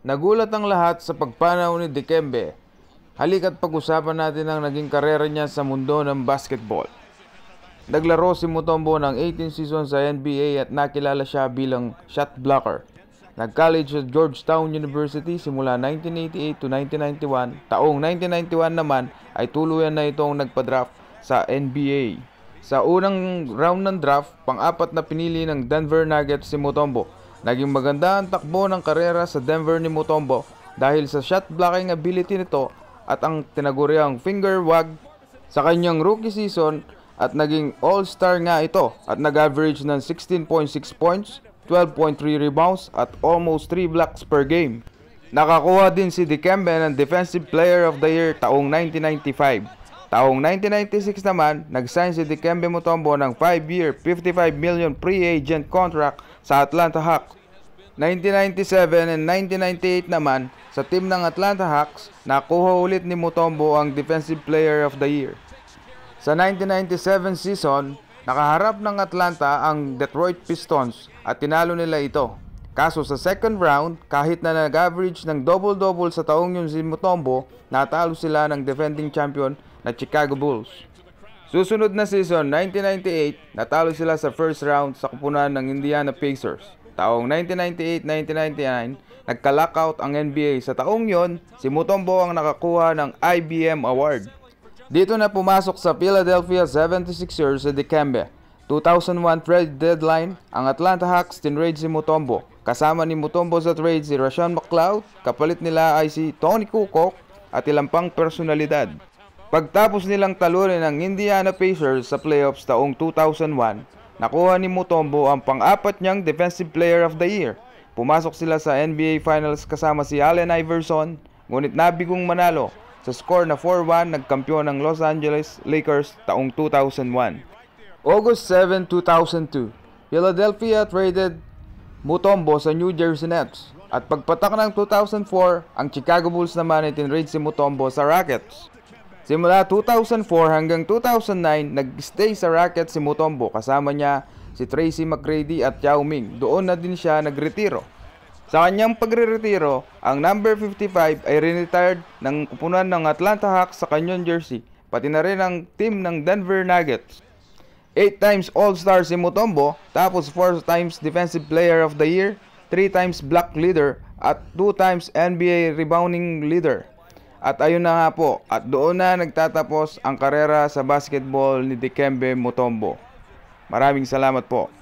Nagulat ang lahat sa pagpanaw ni Dikembe. Halika't pag-usapan natin ang naging karera niya sa mundo ng basketball. Naglaro si Mutombo ng 18 seasons sa NBA at nakilala siya bilang shot blocker. Nag-college sa Georgetown University simula 1988 to 1991. Taong 1991 naman ay tuluyan na itong nagpa-draft sa NBA. Sa unang round ng draft, pang-apat na pinili ng Denver Nuggets si Mutombo. Naging maganda ang takbo ng karera sa Denver ni Mutombo dahil sa shot blocking ability nito at ang tinaguriang finger wag sa kanyang rookie season at naging all-star nga ito at nag-average ng 16.6 points, 12.3 rebounds at almost 3 blocks per game. Nakakuha din si Dikembe ng Defensive Player of the Year taong 1995. Taong 1996 naman, nag-sign si Dikembe Mutombo ng 5-year, $55 million pre-agent contract sa Atlanta Hawks. 1997 and 1998 naman, sa team ng Atlanta Hawks, nakuha ulit ni Mutombo ang Defensive Player of the Year. Sa 1997 season, nakaharap ng Atlanta ang Detroit Pistons at tinalo nila ito. Kaso sa second round, kahit na nag-average ng double-double sa taong yun si Mutombo, natalo sila ng defending champion na Chicago Bulls. Susunod na season, 1998, natalo sila sa first round sa kupunan ng Indiana Pacers. Taong 1998-1999, nagka-lockout ang NBA. Sa taong yon, si Mutombo ang nakakuha ng IBM Award. Dito na pumasok sa Philadelphia 76ers si Dikembe. 2001 trade deadline, ang Atlanta Hawks tinrade si Mutombo. Kasama ni Mutombo sa trade si Rashawn McLeod, kapalit nila ay si Tony Kukoc at ilang pang personalidad. Pagtapos nilang talunin ang Indiana Pacers sa playoffs taong 2001, nakuha ni Mutombo ang pang-apat niyang Defensive Player of the Year. Pumasok sila sa NBA Finals kasama si Allen Iverson, ngunit nabigong manalo. Sa score na 4-1, nagkampiyon ng Los Angeles Lakers taong 2001. August 7, 2002, Philadelphia traded Mutombo sa New Jersey Nets. At pagpatak ng 2004, ang Chicago Bulls naman ay tinrade si Mutombo sa Rockets. Simula 2004 hanggang 2009, nag-stay sa Rockets si Mutombo. Kasama niya si Tracy McGrady at Yao Ming. Doon na din siya nagretiro. Sa kanyang pagre-retiro, ang number 55 ay retired ng kupunan ng Atlanta Hawks sa kanyang jersey, pati na rin ang team ng Denver Nuggets. 8 times All-Star si Mutombo, tapos 4 times Defensive Player of the Year, 3 times Block Leader, at 2 times NBA Rebounding Leader. At ayun na nga po, at doon na nagtatapos ang karera sa basketball ni Dikembe Mutombo. Maraming salamat po.